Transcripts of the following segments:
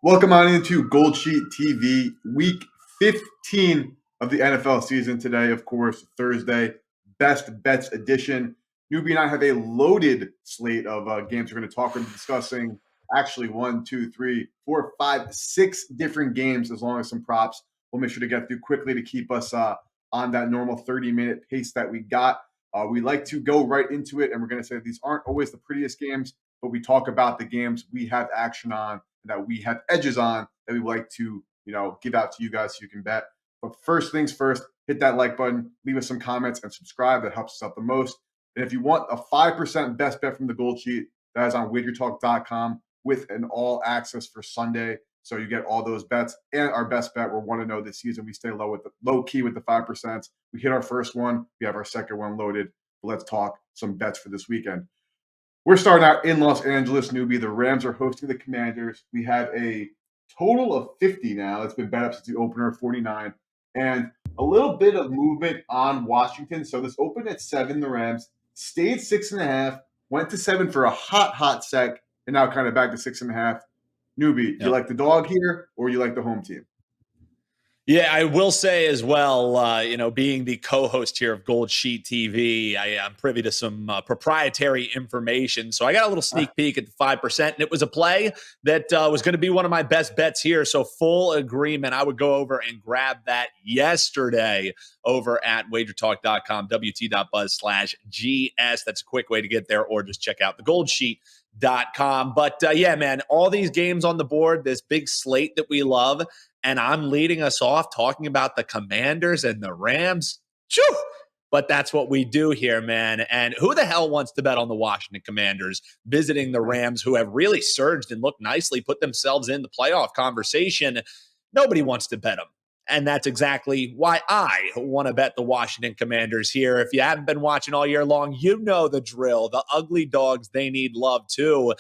Welcome on into GoldSheet TV, week 15 of the NFL season today, of course, Thursday, Best Bets edition. Newbie and I have a loaded slate of games we're going to talk and discussing. Actually, 1, 2, 3, 4, 5, 6 different games, as long as some props. We'll make sure to get through quickly to keep us on that normal 30-minute pace that we got. We like to go right into it, and we're going to say these aren't always the prettiest games, but we talk about the games we have action on, that we have edges on, that we would like to, give out to you guys so you can bet. But first things first, hit that like button, leave us some comments, and subscribe. That helps us out the most. And if you want a 5% best bet from the Gold Sheet, that is on WagerTalk.com with an all access for Sunday. So you get all those bets and our best bet. We're 1-0 this season. We stay low key with the 5%. We hit our first one. We have our second one loaded. But let's talk some bets for this weekend. We're starting out in Los Angeles, Newbie. The Rams are hosting the Commanders. We have a total of 50 now. It's been bet up since the opener, 49. And a little bit of movement on Washington. So this opened at 7, the Rams. Stayed 6.5. Went to 7 for a hot sec. And now kind of back to 6.5. Newbie, you like the dog here or you like the home team? Yeah, I will say as well, being the co-host here of Gold Sheet TV, I'm privy to some proprietary information. So I got a little sneak peek at the 5%, and it was a play that was going to be one of my best bets here. So full agreement. I would go over and grab that yesterday over at wagertalk.com, wt.buzz/GS. That's a quick way to get there, or just check out the goldsheet.com. But yeah, man, all these games on the board, this big slate that we love. And I'm leading us off talking about the Commanders and the Rams. Phew! But that's what we do here, man. And who the hell wants to bet on the Washington Commanders visiting the Rams, who have really surged and looked nicely, put themselves in the playoff conversation? Nobody wants to bet them. And that's exactly why I want to bet the Washington Commanders here. If you haven't been watching all year long, you know the drill. The ugly dogs, they need love too.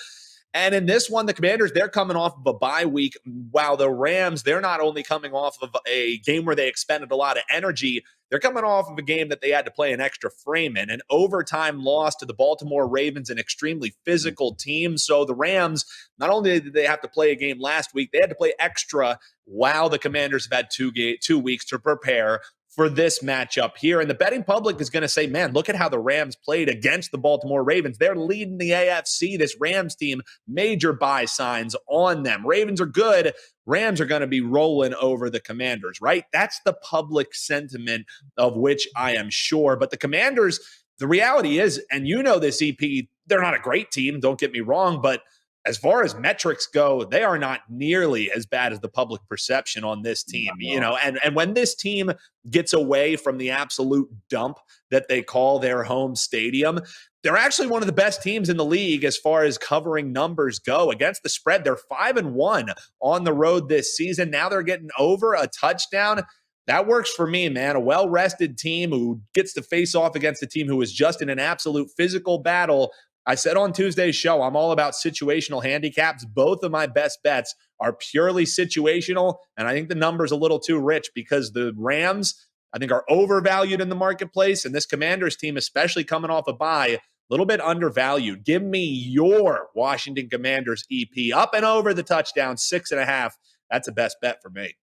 And in this one, the Commanders, they're coming off of a bye week, while the Rams, they're not only coming off of a game where they expended a lot of energy, they're coming off of a game that they had to play an extra frame in, an overtime loss to the Baltimore Ravens, an extremely physical team. So the Rams, not only did they have to play a game last week, they had to play extra while the Commanders have had 2 weeks to prepare for this matchup here. And the betting public is going to say, man, look at how the Rams played against the Baltimore Ravens. They're leading the AFC. This Rams team, major buy signs on them. Ravens are good. Rams are going to be rolling over the Commanders, right? That's the public sentiment of which I am sure. But the Commanders, the reality is, and you know this, EP, they're not a great team, don't get me wrong, but as far as metrics go, they are not nearly as bad as the public perception on this team. And when this team gets away from the absolute dump that they call their home stadium, they're actually one of the best teams in the league as far as covering numbers go. Against the spread, they're 5-1 on the road this season. Now they're getting over a touchdown. That works for me, man. A well-rested team who gets to face off against a team who is just in an absolute physical battle. I said on Tuesday's show, I'm all about situational handicaps. Both of my best bets are purely situational, and I think the number's a little too rich because the Rams, I think, are overvalued in the marketplace, and this Commanders team, especially coming off a bye, a little bit undervalued. Give me your Washington Commanders EP up and over the touchdown, 6.5. That's a best bet for me.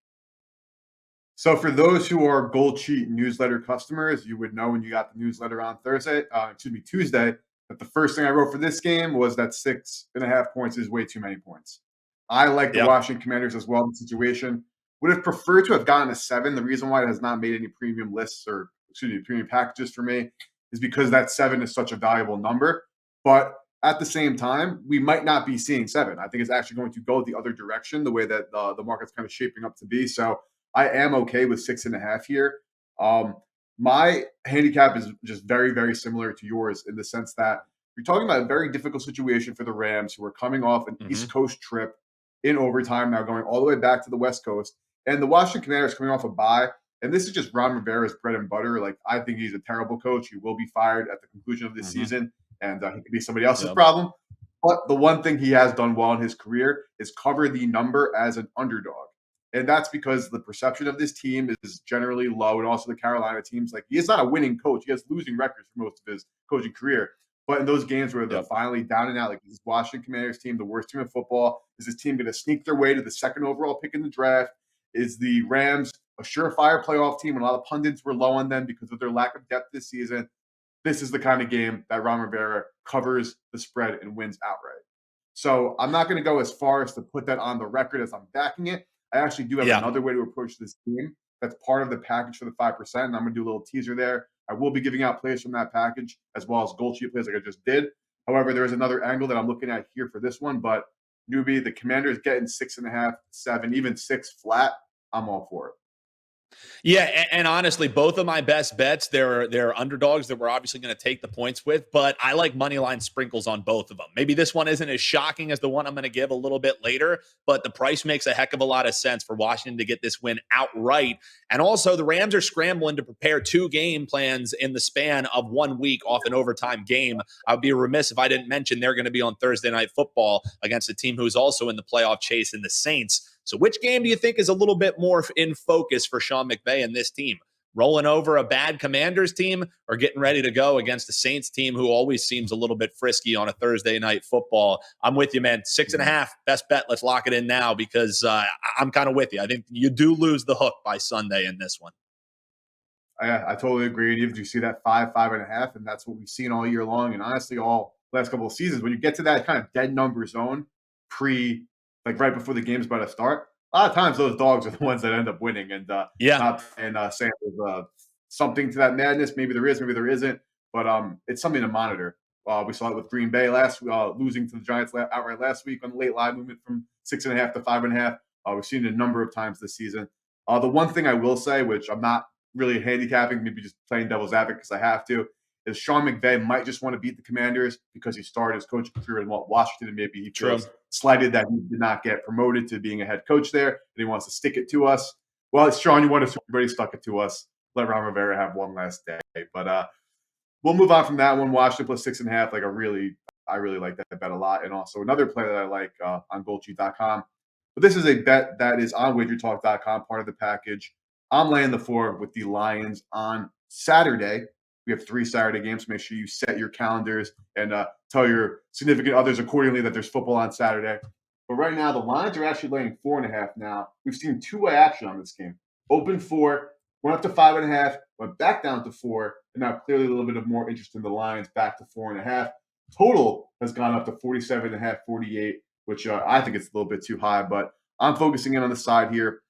So for those who are Gold Sheet newsletter customers, you would know when you got the newsletter on Tuesday, that the first thing I wrote for this game was that 6.5 points is way too many points. I like the Washington Commanders as well in the situation. Would have preferred to have gotten a 7. The reason why it has not made any premium lists or, premium packages for me is because that 7 is such a valuable number. But at the same time, we might not be seeing 7. I think it's actually going to go the other direction, the way that the market's kind of shaping up to be. So I am okay with 6.5 here. My handicap is just very, very similar to yours in the sense that you're talking about a very difficult situation for the Rams, who are coming off an East Coast trip in overtime, now going all the way back to the West Coast. And the Washington Commanders coming off a bye. And this is just Ron Rivera's bread and butter. Like, I think he's a terrible coach. He will be fired at the conclusion of this season, and he could be somebody else's problem. But the one thing he has done well in his career is cover the number as an underdog. And that's because the perception of this team is generally low. And also the Carolina teams, like, he is not a winning coach. He has losing records for most of his coaching career. But in those games where they're Yep. finally down and out, like this Washington Commanders team, the worst team in football, is this team going to sneak their way to the second overall pick in the draft? Is the Rams a surefire playoff team? And a lot of pundits were low on them because of their lack of depth this season. This is the kind of game that Ron Rivera covers the spread and wins outright. So I'm not going to go as far as to put that on the record as I'm backing it. I actually do have another way to approach this game that's part of the package for the 5%. And I'm going to do a little teaser there. I will be giving out plays from that package as well as GoldSheet plays like I just did. However, there is another angle that I'm looking at here for this one. But newbie, the Commanders getting 6.5, 7, even 6 flat. I'm all for it. Yeah, and honestly, both of my best bets, they're underdogs that we're obviously going to take the points with, but I like money line sprinkles on both of them. Maybe this one isn't as shocking as the one I'm going to give a little bit later, but the price makes a heck of a lot of sense for Washington to get this win outright. And also, the Rams are scrambling to prepare 2 game plans in the span of 1 week off an overtime game. I would be remiss if I didn't mention they're going to be on Thursday Night Football against a team who's also in the playoff chase in the Saints. So which game do you think is a little bit more in focus for Sean McVay and this team? Rolling over a bad Commanders team or getting ready to go against the Saints team who always seems a little bit frisky on a Thursday Night Football? I'm with you, man. 6.5, best bet. Let's lock it in now because I'm kind of with you. I think you do lose the hook by Sunday in this one. I totally agree. And even if you see that 5, 5.5, and that's what we've seen all year long, and honestly, all last couple of seasons, when you get to that kind of dead number zone, right before the game's about to start, a lot of times those dogs are the ones that end up winning. And not saying there's something to that madness. Maybe there is, maybe there isn't, but it's something to monitor. We saw it with Green Bay losing to the Giants outright last week on the late line movement from 6.5 to 5.5. We've seen it a number of times this season. The one thing I will say, which I'm not really handicapping, maybe just playing devil's advocate because I have to, is Sean McVay might just want to beat the Commanders because he started his coaching career in Washington, and maybe he feels slighted that he did not get promoted to being a head coach there, and he wants to stick it to us. Well, it's Sean, you want to already stuck it to us. Let Ron Rivera have one last day. But we'll move on from that one. Washington plus 6.5. I really like that bet a lot. And also another play that I like on GoldSheet.com. But this is a bet that is on WagerTalk.com, part of the package. I'm laying the 4 with the Lions on Saturday. We have 3 Saturday games. Make sure you set your calendars and tell your significant others accordingly that there's football on Saturday. But right now, the Lions are actually laying 4.5 now. We've seen 2-way action on this game. Open 4, went up to 5.5, went back down to 4, and now clearly a little bit of more interest in the Lions, back to 4.5. Total has gone up to 47.5, 48, which I think it's a little bit too high, but I'm focusing in on the side here.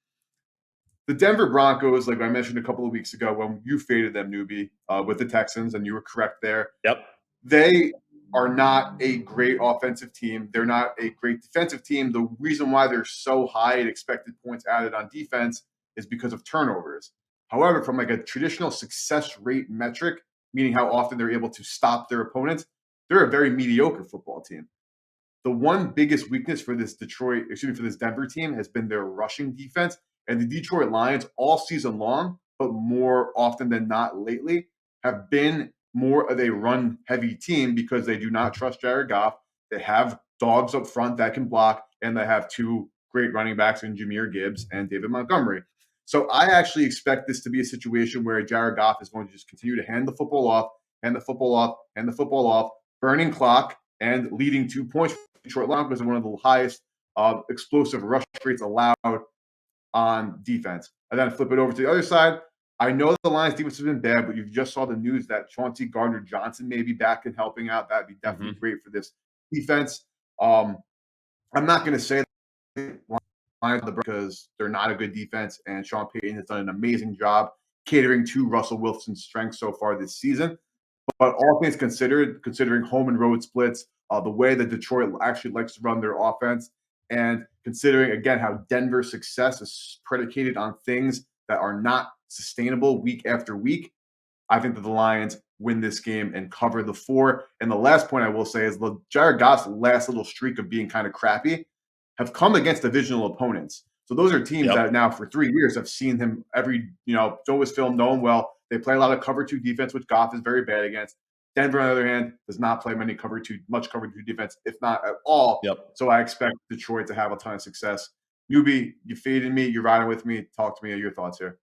The Denver Broncos, like I mentioned a couple of weeks ago when you faded them, newbie, with the Texans, and you were correct there. Yep. They are not a great offensive team. They're not a great defensive team. The reason why they're so high in expected points added on defense is because of turnovers. However, from like a traditional success rate metric, meaning how often they're able to stop their opponents, they're a very mediocre football team. The one biggest weakness for this Denver team has been their rushing defense. And the Detroit Lions all season long, but more often than not lately, have been more of a run-heavy team because they do not trust Jared Goff. They have dogs up front that can block, and they have 2 great running backs in Jahmyr Gibbs and David Montgomery. So I actually expect this to be a situation where Jared Goff is going to just continue to hand the football off, hand the football off, hand the football off, burning clock, and leading 2 points for Detroit Lions because of one of the highest explosive rush rates allowed on defense. And then flip it over to the other side. I know the Lions defense has been bad, but you just saw the news that Chauncey Gardner-Johnson may be back and helping out. That'd be definitely great for this defense. I'm not going to say Lions because they're not a good defense, and Sean Payton has done an amazing job catering to Russell Wilson's strengths so far this season. But all things considered, considering home and road splits, the way that Detroit actually likes to run their offense, and considering, again, how Denver's success is predicated on things that are not sustainable week after week, I think that the Lions win this game and cover the 4. And the last point I will say is Jared Goff's last little streak of being kind of crappy have come against divisional opponents. So those are teams that now for 3 years have seen him show his film, know him well. They play a lot of cover 2 defense, which Goff is very bad against. Denver, on the other hand, does not play much cover 2 defense, if not at all. So I expect Detroit to have a ton of success. Newbie, you faded me. You're riding with me. Talk to me. Your thoughts here.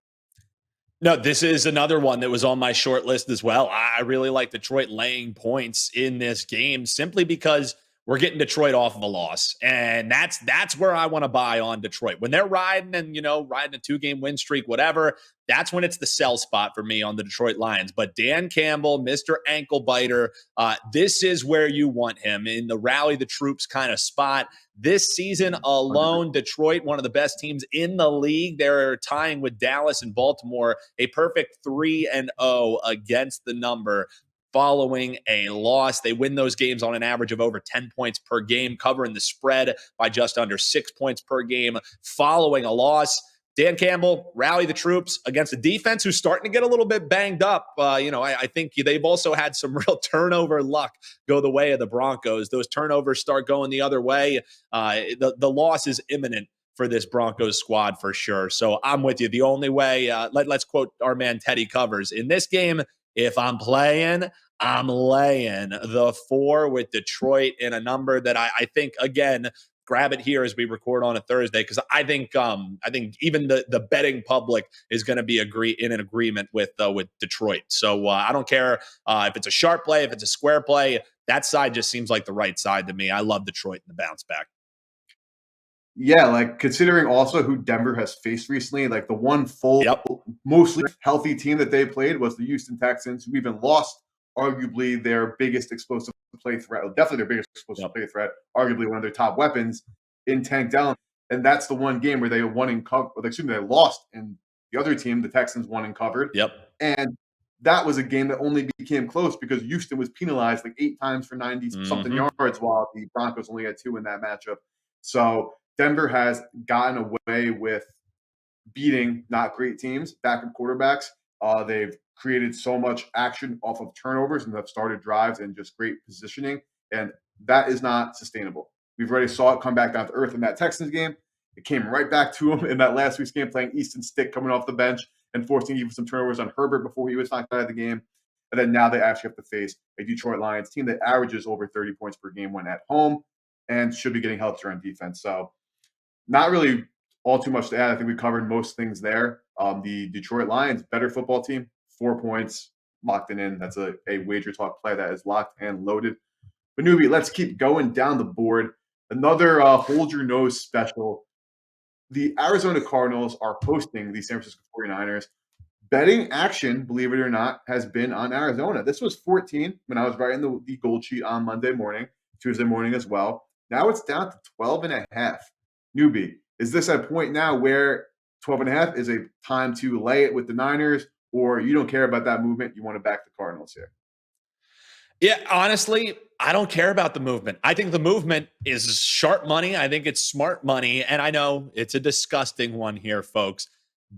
No, this is another one that was on my short list as well. I really like Detroit laying points in this game simply because we're getting Detroit off of a loss. And that's where I want to buy on Detroit. When they're riding and, riding a 2-game win streak, whatever, that's when it's the sell spot for me on the Detroit Lions. But Dan Campbell, Mr. Ankle Biter, this is where you want him in the rally the troops kind of spot. This season alone, Detroit, one of the best teams in the league. They're tying with Dallas and Baltimore, a perfect 3-0 against the number following a loss. They win those games on an average of over 10 points per game, covering the spread by just under 6 points per game following a loss. Dan Campbell, rally the troops against a defense who's starting to get a little bit banged up. I think they've also had some real turnover luck go the way of the Broncos. Those turnovers start going the other way. The loss is imminent for this Broncos squad for sure. So I'm with you. The only way, let's quote our man Teddy Covers, in this game, if I'm playing, I'm laying the 4 with Detroit in a number that I think, again, grab it here as we record on a Thursday, because I think even the betting public is going to be in an agreement with Detroit. So I don't care if it's a sharp play, if it's a square play. That side just seems like the right side to me. I love Detroit in the bounce back. Yeah, like considering also who Denver has faced recently, like the one full, mostly healthy team that they played was the Houston Texans, who even lost arguably their biggest explosive play threat, definitely their biggest explosive play threat, arguably one of their top weapons in Tank Dell. And that's the one game where they won and covered. They lost, and the other team, the Texans, won and covered. Yep. And that was a game that only became close because Houston was penalized like 8 times for 90-something yards, while the Broncos only had 2 in that matchup. So Denver has gotten away with beating not great teams, backup quarterbacks. They've created so much action off of turnovers and have started drives and just great positioning, and that is not sustainable. We've already saw it come back down to earth in that Texans game. It came right back to him in that last week's game, playing Easton Stick coming off the bench and forcing even some turnovers on Herbert before he was knocked out of the game. And then now they actually have to face a Detroit Lions team that averages over 30 points per game when at home and should be getting help on defense. So not really all too much to add. I think we covered most things there. The Detroit Lions, better football team, 4 points, locked it in. That's a WagerTalk play that is locked and loaded. But newbie, let's keep going down the board. Another hold your nose special. The Arizona Cardinals are hosting the San Francisco 49ers. Betting action, believe it or not, has been on Arizona. This was 14 when I was writing the gold sheet on Monday morning, Tuesday morning as well. Now it's down to 12.5. Newbie, is this a point now where 12.5 is a time to lay it with the Niners, or you don't care about that movement, you want to back the Cardinals here? Yeah, honestly, I don't care about the movement. I think the movement is sharp money. I think it's smart money. And I know it's a disgusting one here, folks.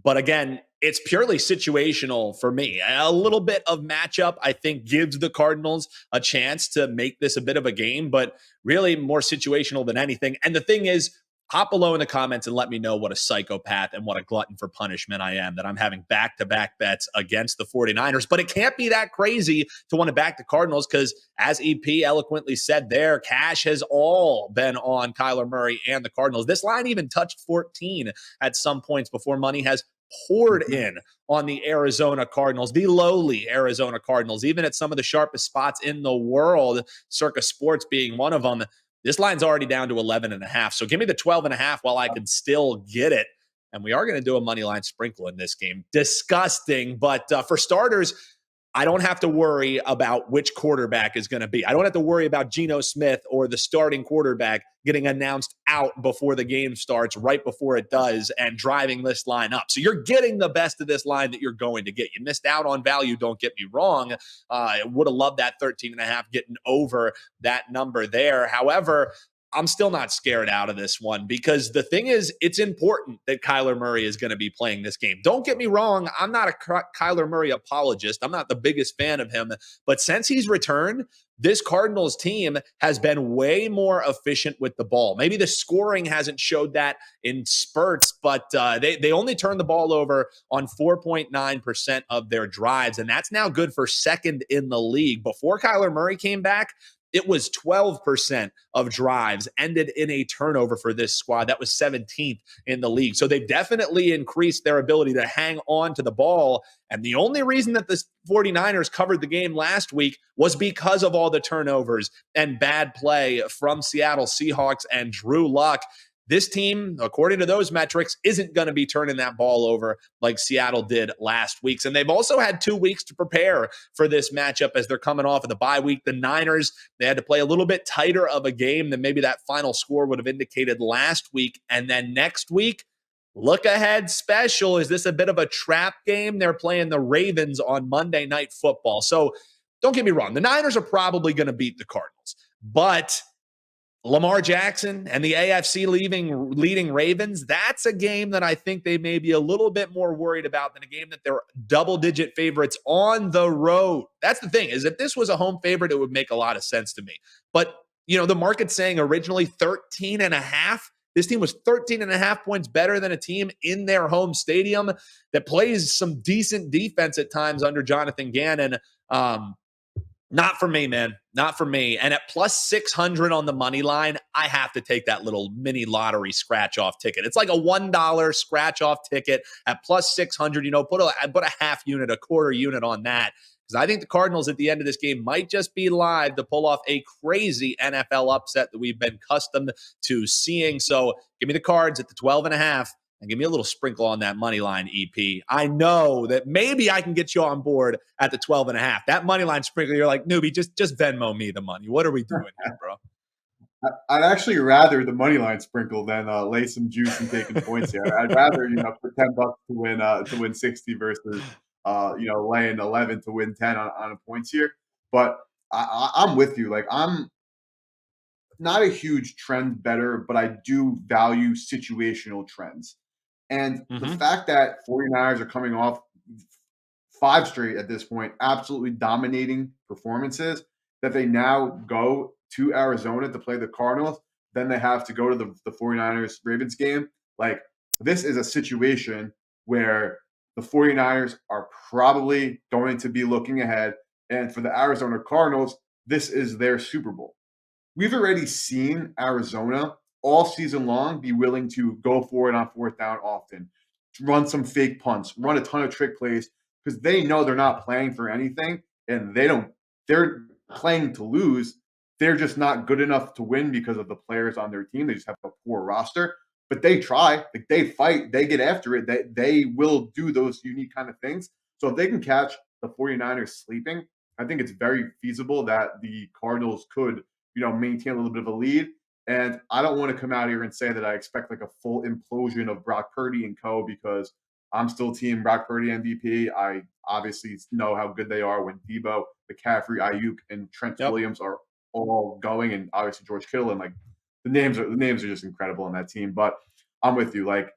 But again, it's purely situational for me. A little bit of matchup, I think, gives the Cardinals a chance to make this a bit of a game, but really more situational than anything. And the thing is, hop below in the comments and let me know what a psychopath and what a glutton for punishment I am, that I'm having back-to-back bets against the 49ers. But it can't be that crazy to want to back the Cardinals because, as EP eloquently said there, cash has all been on Kyler Murray and the Cardinals. This line even touched 14 at some points before money has poured in on the Arizona Cardinals, the lowly Arizona Cardinals, even at some of the sharpest spots in the world, Circa Sports being one of them. This line's already down to 11.5. So give me the 12.5 while I can still get it. And we are going to do a money line sprinkle in this game. Disgusting. But for starters, I don't have to worry about which quarterback is going to be. I don't have to worry about Geno Smith or the starting quarterback getting announced out before the game starts, right before it does, and driving this line up. So you're getting the best of this line that you're going to get. You missed out on value, don't get me wrong. I would have loved that 13.5 getting over that number there. However, I'm still not scared out of this one because the thing is, it's important that Kyler Murray is going to be playing this game. Don't get me wrong. I'm not a Kyler Murray apologist. I'm not the biggest fan of him, but since he's returned, this Cardinals team has been way more efficient with the ball. Maybe the scoring hasn't showed that in spurts, but they only turned the ball over on 4.9% of their drives, and that's now good for second in the league. Before Kyler Murray came back, It was 12% of drives ended in a turnover for this squad. That was 17th in the league. So they've definitely increased their ability to hang on to the ball. And the only reason that the 49ers covered the game last week was because of all the turnovers and bad play from Seattle Seahawks and Drew Luck. This team, according to those metrics, isn't going to be turning that ball over like Seattle did last week. And they've also had 2 weeks to prepare for this matchup as they're coming off of the bye week. The Niners, they had to play a little bit tighter of a game than maybe that final score would have indicated last week. And then next week, look ahead special. Is this a bit of a trap game? They're playing the Ravens on Monday Night Football. So don't get me wrong. The Niners are probably going to beat the Cardinals, but Lamar Jackson and the AFC leading Ravens, that's a game that I think they may be a little bit more worried about than a game that they're double-digit favorites on the road. That's the thing, is if this was a home favorite, it would make a lot of sense to me. But, the market's saying originally 13.5. This team was 13.5 points better than a team in their home stadium that plays some decent defense at times under Jonathan Gannon. Not for me, man. Not for me. And at plus 600 on the money line, I have to take that little mini lottery scratch-off ticket. It's like a $1 scratch-off ticket at plus 600. Put a half unit, a quarter unit on that. Because I think the Cardinals at the end of this game might just be live to pull off a crazy NFL upset that we've been accustomed to seeing. So give me the Cards at the 12.5. And give me a little sprinkle on that money line, EP. I know that maybe I can get you on board at the 12.5. That money line sprinkle, you're like, newbie, just Venmo me the money. What are we doing here, bro? I'd actually rather the money line sprinkle than lay some juice and taking points here. I'd rather put $10 to win 60 versus laying 11 to win 10 on a points here. But I'm with you. Like, I'm not a huge trend better, but I do value situational trends. And the fact that 49ers are coming off 5 straight at this point, absolutely dominating performances, that they now go to Arizona to play the Cardinals, then they have to go to the 49ers Ravens game. Like, this is a situation where the 49ers are probably going to be looking ahead. And for the Arizona Cardinals, this is their Super Bowl. We've already seen Arizona all season long be willing to go for it on 4th down often, run some fake punts, run a ton of trick plays, because they know they're not playing for anything, and they're playing to lose. They're just not good enough to win because of the players on their team. They just have a poor roster, but they try, like, they fight, they get after it. They will do those unique kind of things. So if they can catch the 49ers sleeping, I think it's very feasible that the Cardinals could, maintain a little bit of a lead. And I don't want to come out here and say that I expect like a full implosion of Brock Purdy and co, because I'm still team Brock Purdy MVP. I obviously know how good they are when Debo, McCaffrey, Ayuk, and Trent Williams are all going, and obviously George Kittle, and like the names are just incredible on that team. But I'm with you. Like,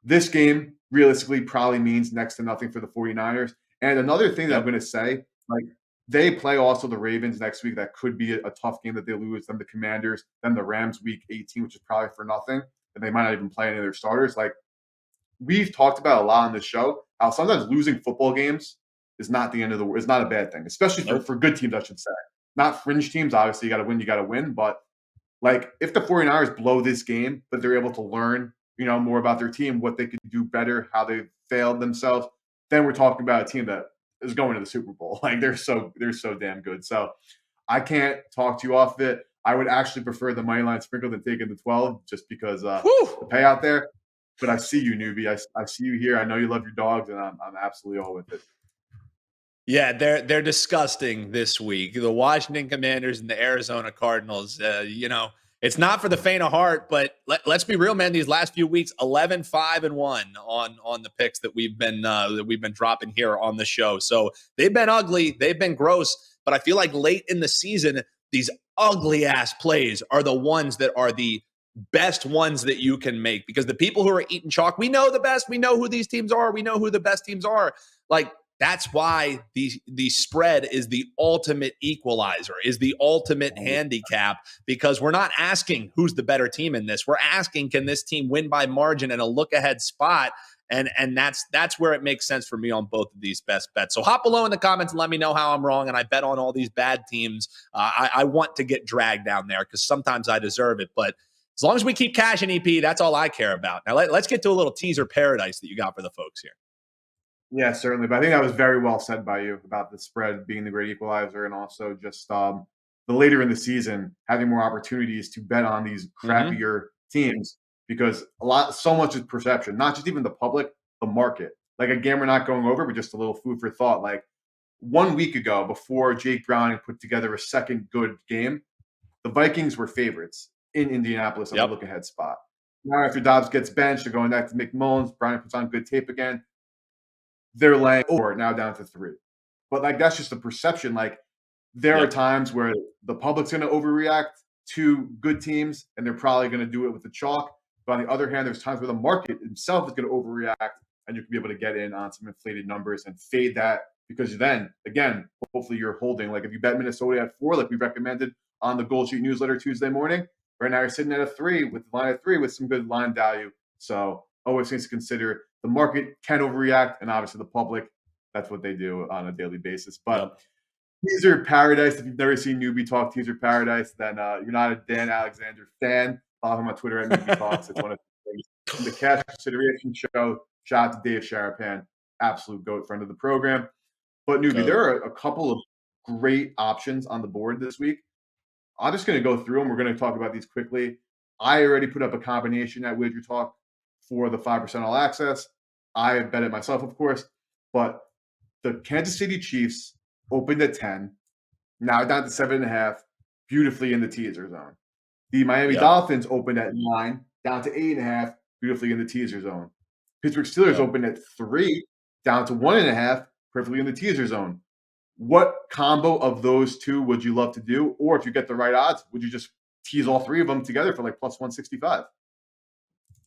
this game realistically probably means next to nothing for the 49ers. And another thing that I'm going to say, like, they play also the Ravens next week. That could be a tough game that they lose. Then the Commanders, then the Rams week 18, which is probably for nothing. And they might not even play any of their starters. Like, we've talked about a lot on the show, how sometimes losing football games is not the end of the world. It's not a bad thing, especially for good teams, I should say. Not fringe teams. Obviously, you got to win. But, like, if the 49ers blow this game, but they're able to learn, more about their team, what they could do better, how they failed themselves, then we're talking about a team that is going to the Super Bowl. Like, they're so damn good. So I can't talk to you off of it. I would actually prefer the money line sprinkle than taking the 12, just because the payout there. But I see you, newbie. I see you here. I know you love your dogs, and I'm absolutely all with it. Yeah, they're disgusting this week. The Washington Commanders and the Arizona Cardinals. It's not for the faint of heart, but let's be real, man. These last few weeks, 11-5-1 on the picks that we've been dropping here on the show. So they've been ugly, they've been gross, but I feel like late in the season, these ugly ass plays are the ones that are the best ones that you can make, because the people who are eating chalk, we know the best, we know who these teams are, we know who the best teams are. Like, that's why the spread is the ultimate equalizer, is the ultimate handicap, because we're not asking who's the better team in this. We're asking, can this team win by margin in a look-ahead spot? And that's where it makes sense for me on both of these best bets. So hop below in the comments and let me know how I'm wrong. And I bet on all these bad teams. I want to get dragged down there because sometimes I deserve it. But as long as we keep cashing EP, that's all I care about. Now let's get to a little teaser paradise that you got for the folks here. Yeah, certainly. But I think that was very well said by you about the spread being the great equalizer, and also just the later in the season having more opportunities to bet on these crappier teams, because so much is perception, not just even the public, the market. Like, again, we're not going over, but just a little food for thought. Like 1 week ago, before Jake Browning put together a second good game, the Vikings were favorites in Indianapolis on the look-ahead spot. Now, after Dobbs gets benched, they're going back to McMullins. Browning puts on good tape again. They're laying over, now down to 3. But, like, that's just a perception. Like, there are times where the public's going to overreact to good teams, and they're probably going to do it with the chalk. But on the other hand, there's times where the market itself is going to overreact, and you can be able to get in on some inflated numbers and fade that, because then, again, hopefully you're holding. Like, if you bet Minnesota at 4, like we recommended on the GoldSheet newsletter Tuesday morning, right now you're sitting at a 3 with the line at 3 with some good line value. So always things to consider. The market can overreact, and obviously the public, that's what they do on a daily basis. But teaser paradise, if you've never seen Newbie Talk Teaser Paradise, then you're not a Dan Alexander fan. Follow him on Twitter at Newbie Talks. It's one of the things. In the cash consideration show, shout out to Dave Sharapan, absolute GOAT friend of the program. But Newbie, there are a couple of great options on the board this week. I'm just going to go through them. We're going to talk about these quickly. I already put up a combination at WagerTalk for the 5% all access. I bet it myself, of course. But the Kansas City Chiefs opened at 10, now down to 7.5, beautifully in the teaser zone. The Miami Dolphins opened at 9, down to 8.5, beautifully in the teaser zone. Pittsburgh Steelers opened at 3, down to 1.5, perfectly in the teaser zone. What combo of those two would you love to do? Or if you get the right odds, would you just tease all 3 of them together for like plus 165?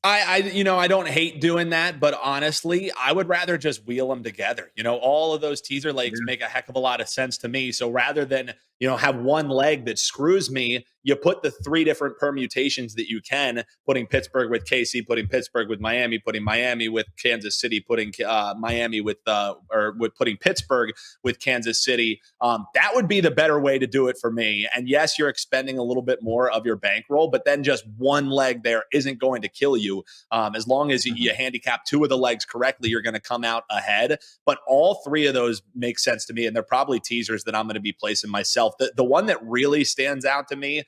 I don't hate doing that, but honestly, I would rather just wheel them together. All of those teaser legs make a heck of a lot of sense to me. So rather than, have one leg that screws me, you put the 3 different permutations that you can, putting Pittsburgh with KC, putting Pittsburgh with Miami, putting Miami with Kansas City, putting Miami with putting Pittsburgh with Kansas City. That would be the better way to do it for me. And yes, you're expending a little bit more of your bankroll, but then just one leg there isn't going to kill you. As long as you handicap 2 of the legs correctly, you're going to come out ahead. But all 3 of those make sense to me, and they're probably teasers that I'm going to be placing myself. The one that really stands out to me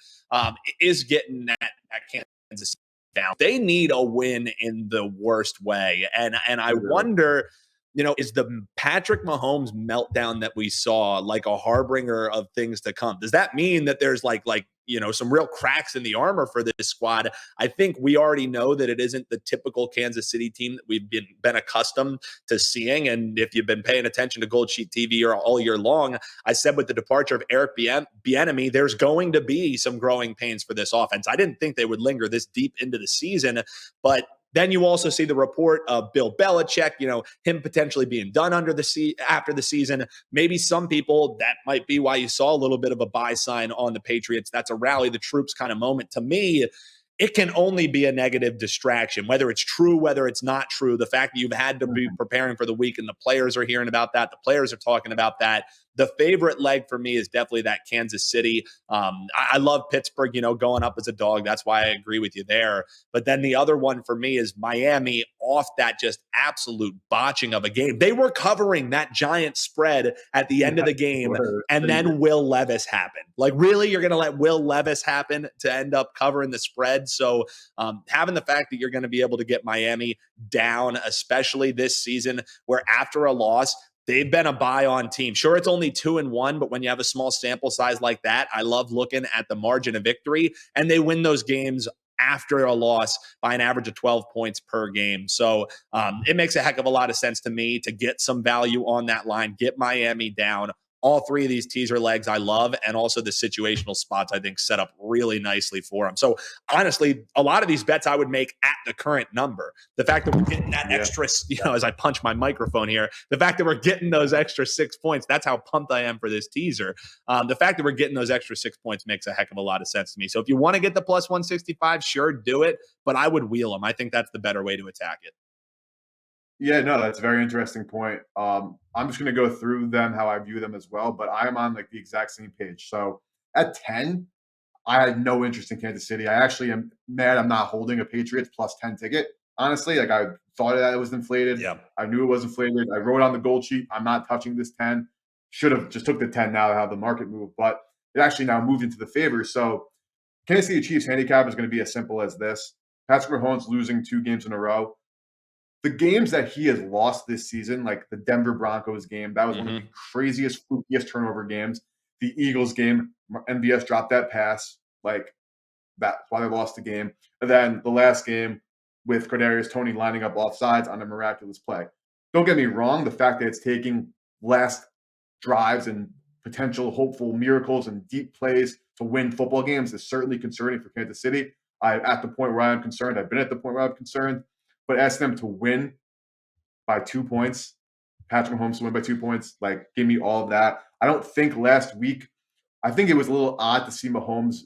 is getting that Kansas City down. They need a win in the worst way, and I wonder, is the Patrick Mahomes meltdown that we saw like a harbinger of things to come? Does that mean that there's like some real cracks in the armor for this squad? I think we already know that it isn't the typical Kansas City team that we've been accustomed to seeing. And if you've been paying attention to GoldSheet TV all year long, I said with the departure of Eric Bieniemy, there's going to be some growing pains for this offense. I didn't think they would linger this deep into the season, but then you also see the report of Bill Belichick, him potentially being done after the season. Maybe some people, that might be why you saw a little bit of a buy sign on the Patriots. That's a rally the troops kind of moment. To me, it can only be a negative distraction, whether it's true, whether it's not true. The fact that you've had to be preparing for the week and the players are hearing about that, the players are talking about that. The favorite leg for me is definitely that Kansas City. I love Pittsburgh, going up as a dog. That's why I agree with you there. But then the other one for me is Miami off that just absolute botching of a game. They were covering that giant spread at the end of the game, and then Will Levis happened. Like, really, you're going to let Will Levis happen to end up covering the spread? So having the fact that you're going to be able to get Miami down, especially this season, where after a loss, they've been a buy-on team. Sure, it's only 2-1, but when you have a small sample size like that, I love looking at the margin of victory, and they win those games after a loss by an average of 12 points per game. So it makes a heck of a lot of sense to me to get some value on that line, get Miami down. All 3 of these teaser legs I love, and also the situational spots I think set up really nicely for them. So honestly, a lot of these bets I would make at the current number. The fact that we're getting that extra, as I punch my microphone here, the fact that we're getting those extra 6 points, that's how pumped I am for this teaser. The fact that we're getting those extra 6 points makes a heck of a lot of sense to me. So if you want to get the plus 165, sure, do it, but I would wheel them. I think that's the better way to attack it. Yeah, no, that's a very interesting point. I'm just going to go through them how I view them as well, but I'm on like the exact same page. So at 10, I had no interest in Kansas City. I actually am mad I'm not holding a Patriots plus 10 ticket. Honestly, like I thought that it was inflated. Yeah. I knew it was inflated. I wrote on the gold sheet, I'm not touching this 10. Should have just took the 10 now how the market moved, but it actually now moved into the favor. So Kansas City Chiefs handicap is going to be as simple as this. Patrick Mahomes losing 2 games in a row. The games that he has lost this season, like the Denver Broncos game, that was one of the craziest, flukiest turnover games. The Eagles game, MVS dropped that pass. Like, that's why they lost the game. And then the last game with Kadarius Toney lining up offsides on a miraculous play. Don't get me wrong, the fact that it's taking last drives and potential hopeful miracles and deep plays to win football games is certainly concerning for Kansas City. I'm at the point where I'm concerned. I've been at the point where I'm concerned. But asking them to win by 2 points, Patrick Mahomes to win by 2 points, like give me all of that. I don't think last week, I think it was a little odd to see Mahomes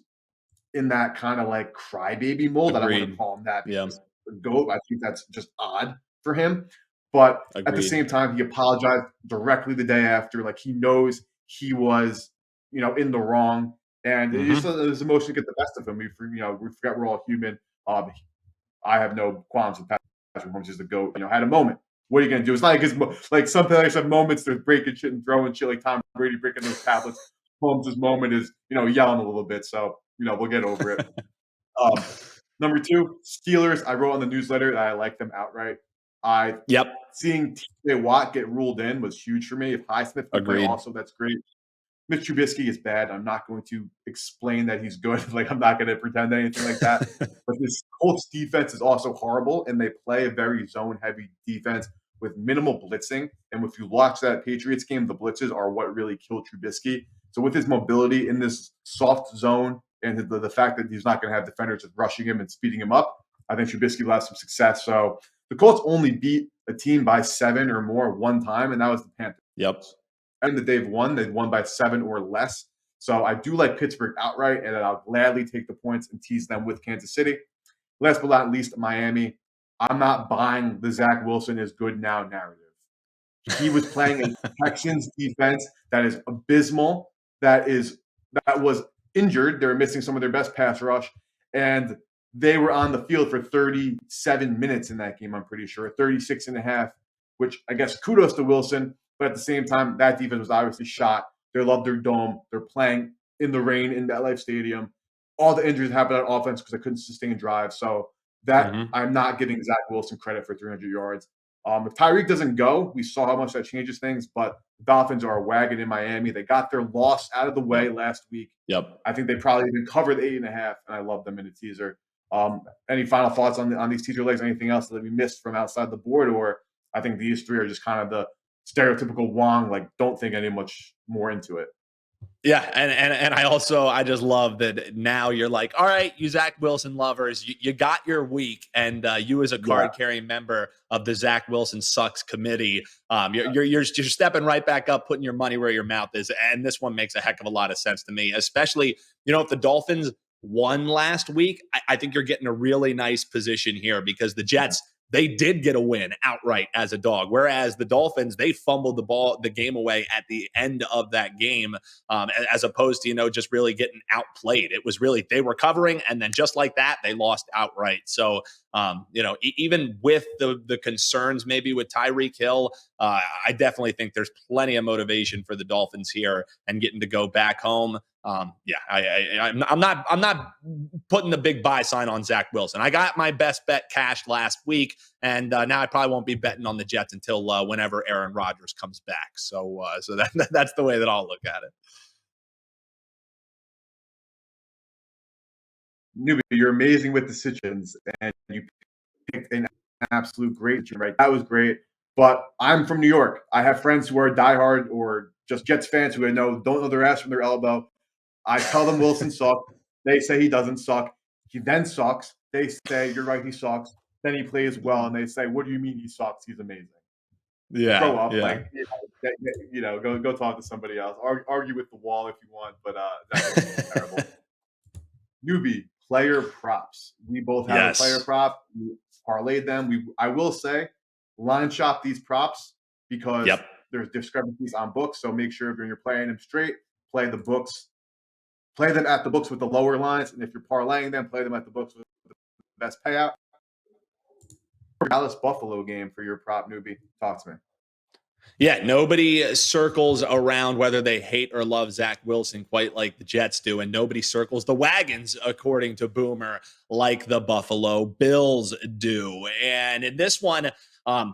in that kind of like crybaby mold. I don't want to Agreed. call him that Yeah. because the GOAT, I think that's just odd for him. But at the Agreed. same time, he apologized directly the day after. Like he knows he was, in the wrong. And his emotion get the best of him. We forget we're all human. I have no qualms with Patrick Mahomes is the GOAT. Had a moment. What are you going to do? It's not like like some players have moments they're breaking shit and throwing shit like Tom Brady breaking those tablets. Mahomes' moment is, yelling a little bit. So, we'll get over it. Number 2, Steelers. I wrote on the newsletter that I like them outright. Yep. Seeing TJ Watt get ruled in was huge for me. If Highsmith can play Agreed. also, that's great. Mitch Trubisky is bad. I'm not going to explain that he's good. Like, I'm not going to pretend anything like that. But this Colts defense is also horrible, and they play a very zone-heavy defense with minimal blitzing. And if you watch that Patriots game, the blitzes are what really killed Trubisky. So with his mobility in this soft zone and the fact that he's not going to have defenders just rushing him and speeding him up, I think Trubisky will have some success. So the Colts only beat a team by 7 or more one time, and that was the Panthers. Yep. And that they've won by 7 or less. So I do like Pittsburgh outright, and I'll gladly take the points and tease them with Kansas City. Last but not least, Miami. I'm not buying the Zach Wilson is good now narrative. He was playing a Texans defense that is abysmal, that was injured. They were missing some of their best pass rush, and they were on the field for 37 minutes in that game, I'm pretty sure, 36 and a half, which I guess kudos to Wilson. But at the same time, that defense was obviously shot. They love their dome. They're playing in the rain in MetLife Stadium. All the injuries happened on offense because they couldn't sustain drives. So that I'm not giving Zach Wilson credit for 300 yards. If Tyreek doesn't go, we saw how much that changes things. But the Dolphins are a wagon in Miami. They got their loss out of the way last week. Yep. I think they probably even covered 8.5, and I love them in a teaser. Any final thoughts on these teaser legs? Anything else that we missed from outside the board? Or I think these 3 are just kind of the stereotypical Wong, like don't think any much more into it. Yeah, and I just love that now you're like, all right, you Zach Wilson lovers, you got your week, and you as a card carrying member of the Zach Wilson sucks committee, you're stepping right back up, putting your money where your mouth is, and this one makes a heck of a lot of sense to me, especially if the Dolphins won last week, I think you're getting a really nice position here because the Jets. They did get a win outright as a dog, whereas the Dolphins, they fumbled the game away at the end of that game, as opposed to, just really getting outplayed. It was really, they were covering, and then just like that, they lost outright. So, even with the concerns maybe with Tyreek Hill, I definitely think there's plenty of motivation for the Dolphins here and getting to go back home. I'm not putting the big buy sign on Zach Wilson. I got my best bet cashed last week, and now I probably won't be betting on the Jets until whenever Aaron Rodgers comes back. So that's the way that I'll look at it. Newbie, you're amazing with decisions, and you picked an absolute great team, right? That was great. But I'm from New York. I have friends who are diehard or just Jets fans who don't know their ass from their elbow. I tell them Wilson sucks. They say he doesn't suck. He then sucks. They say, you're right, he sucks. Then he plays well, and they say, what do you mean he sucks? He's amazing. Yeah. Grow up. Go talk to somebody else. Argue with the wall if you want, but that's terrible. Newbie, player props. We both have a player prop. We parlayed them. I will say, line shop these props because Yep. there's discrepancies on books. So make sure if you're playing them straight, play them at the books with the lower lines. And if you're parlaying them, play them at the books with the best payout. Dallas Buffalo game for your prop newbie. Talk to me. Yeah, nobody circles around whether they hate or love Zach Wilson quite like the Jets do, and nobody circles the wagons, according to Boomer, like the Buffalo Bills do. And in this one,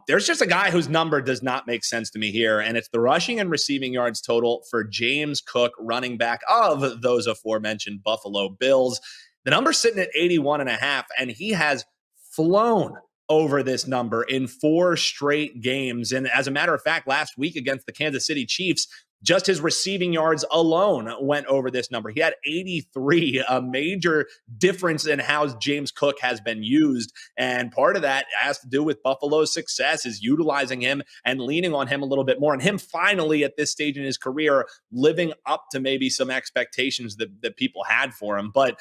there's just a guy whose number does not make sense to me here, and it's the rushing and receiving yards total for James Cook, running back of those aforementioned Buffalo Bills. The number's sitting at 81.5, and he has flown over this number in 4 straight games. And as a matter of fact, last week against the Kansas City Chiefs, just his receiving yards alone went over this number. He had 83, a major difference in how James Cook has been used. And part of that has to do with Buffalo's success, is utilizing him and leaning on him a little bit more. And him finally at this stage in his career living up to maybe some expectations that people had for him. But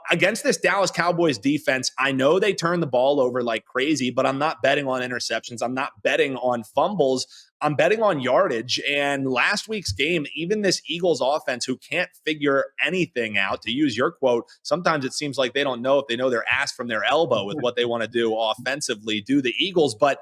against this Dallas Cowboys defense, I know they turn the ball over like crazy, but I'm not betting on interceptions. I'm not betting on fumbles. I'm betting on yardage. And last week's game, even this Eagles offense, who can't figure anything out, to use your quote, sometimes it seems like they don't know if they know their ass from their elbow with what they want to do offensively, do the Eagles. But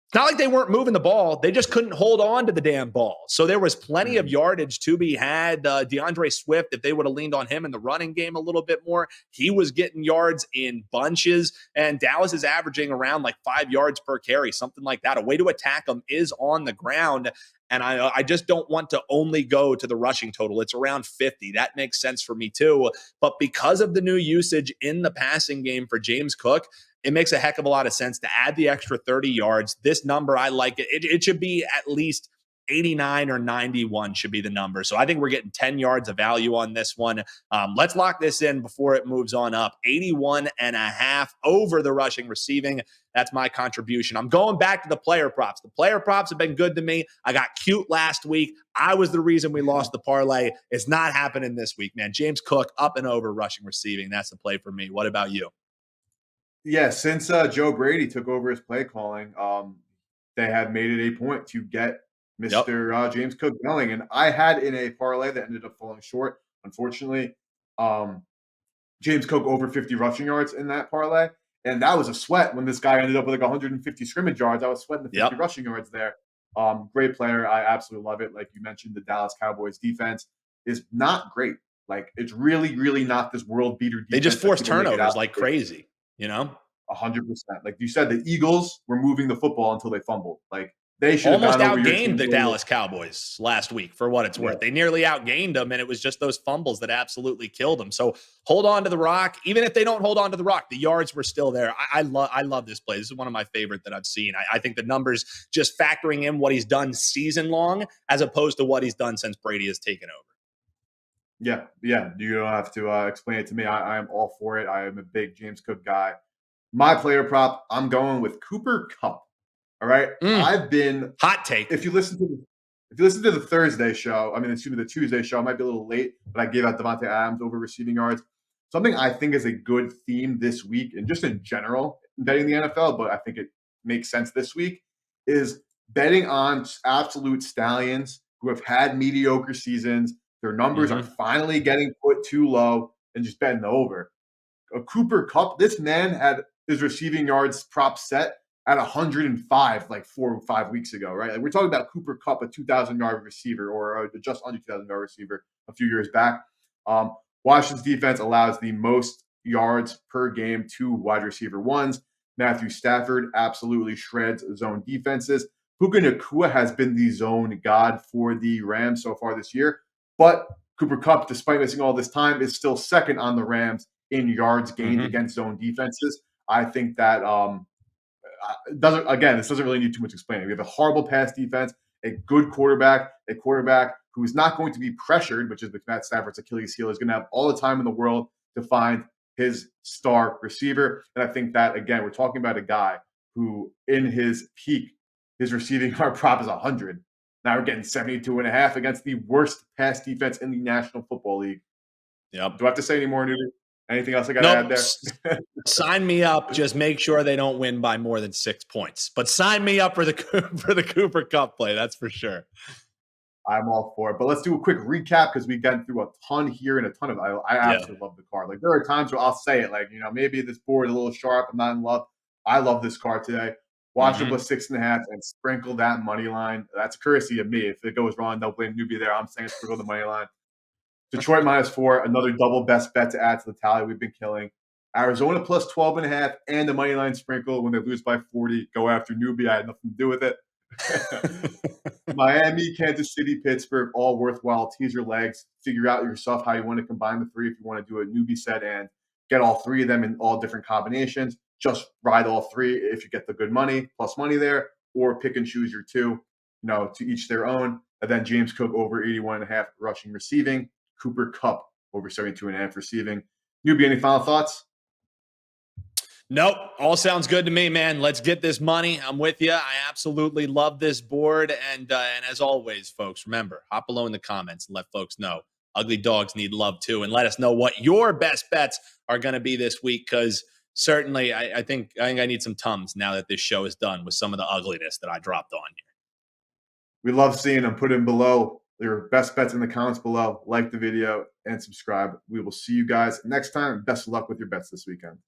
it's not like they weren't moving the ball. They just couldn't hold on to the damn ball. So there was plenty of yardage to be had. DeAndre Swift, if they would have leaned on him in the running game a little bit more, he was getting yards in bunches. And Dallas is averaging around like 5 yards per carry, something like that. A way to attack them is on the ground. And I just don't want to only go to the rushing total. It's around 50. That makes sense for me too. But because of the new usage in the passing game for James Cook, it makes a heck of a lot of sense to add the extra 30 yards. This number, I like it. It should be at least 89 or 91 should be the number. So I think we're getting 10 yards of value on this one. Let's lock this in before it moves on up. 81.5 over the rushing receiving. That's my contribution. I'm going back to the player props. The player props have been good to me. I got cute last week. I was the reason we lost the parlay. It's not happening this week, man. James Cook up and over rushing receiving. That's the play for me. What about you? Yeah, since Joe Brady took over his play calling, they have made it a point to get Mr. James Cook going. And I had in a parlay that ended up falling short, unfortunately. James Cook over 50 rushing yards in that parlay. And that was a sweat when this guy ended up with like 150 scrimmage yards. I was sweating the 50 rushing yards there. Great player. I absolutely love it. Like you mentioned, the Dallas Cowboys defense is not great. Like it's really, really not this world beater defense. They just force turnovers like crazy. 100%. Like you said, the Eagles were moving the football until they fumbled. Like they should almost have outgained the Dallas Cowboys last week, for what it's worth. They nearly outgained them, and it was just those fumbles that absolutely killed them. So hold on to the rock. Even if they don't hold on to the rock, the yards were still there. I love this play. This is one of my favorite that I've seen. I think the numbers just factoring in what he's done season long as opposed to what he's done since Brady has taken over. Yeah. You don't have to explain it to me. I am all for it. I am a big James Cook guy. My player prop, I'm going with Cooper Kupp. All right. I've been hot take. If you listen to the Thursday show, the Tuesday show, I might be a little late, but I gave out Devontae Adams over receiving yards. Something I think is a good theme this week, and just in general, betting the NFL, but I think it makes sense this week, is betting on absolute stallions who have had mediocre seasons. Their numbers are finally getting put too low, and just betting the over. Cooper Kupp, this man had his receiving yards prop set at 105 like 4 or 5 weeks ago, right? Like we're talking about Cooper Kupp, a 2,000-yard receiver or just under 2,000-yard receiver a few years back. Washington's defense allows the most yards per game to wide receiver ones. Matthew Stafford absolutely shreds zone defenses. Puka Nacua has been the zone god for the Rams so far this year, but Cooper Kupp, despite missing all this time, is still second on the Rams in yards gained against zone defenses. I think that this doesn't really need too much explaining. We have a horrible pass defense, a good quarterback, a quarterback who is not going to be pressured, which is Matt Stafford's Achilles heel, is going to have all the time in the world to find his star receiver. And I think that, again, we're talking about a guy who in his peak, his receiving yard prop is 100. Now we're getting 72.5 against the worst pass defense in the National Football League. Yep. Do I have to say any more, Nudie? Anything else I got to add Nope. there? Sign me up. Just make sure they don't win by more than 6 points. But sign me up for the Cooper Cup play. That's for sure. I'm all for it. But let's do a quick recap because we've gotten through a ton here and a ton of. I absolutely love the card. Like there are times where I'll say it, like maybe this board is a little sharp. I'm not in love. I love this card today. Watch it plus 6.5 and sprinkle that money line. That's a courtesy of me. If it goes wrong, don't blame newbie there. I'm saying sprinkle the money line. Detroit -4, another double best bet to add to the tally we've been killing. Arizona plus 12.5 and the money line sprinkle when they lose by 40. Go after newbie. I had nothing to do with it. Miami, Kansas City, Pittsburgh, all worthwhile teaser legs. Figure out yourself how you want to combine the three if you want to do a newbie set and get all three of them in all different combinations. Just ride all three if you get the good money, plus money there, or pick and choose your two, to each their own. And then James Cook over 81.5 rushing receiving. Cooper Kupp over 72.5 receiving. Newbie, any final thoughts? Nope. All sounds good to me, man. Let's get this money. I'm with you. I absolutely love this board. And as always, folks, remember, hop below in the comments and let folks know ugly dogs need love too. And let us know what your best bets are going to be this week. Because certainly I think I need some Tums now that this show is done with some of the ugliness that I dropped on here. We love seeing them. Put in below your best bets in the comments below. Like the video and subscribe. We will see you guys next time. Best of luck with your bets this weekend.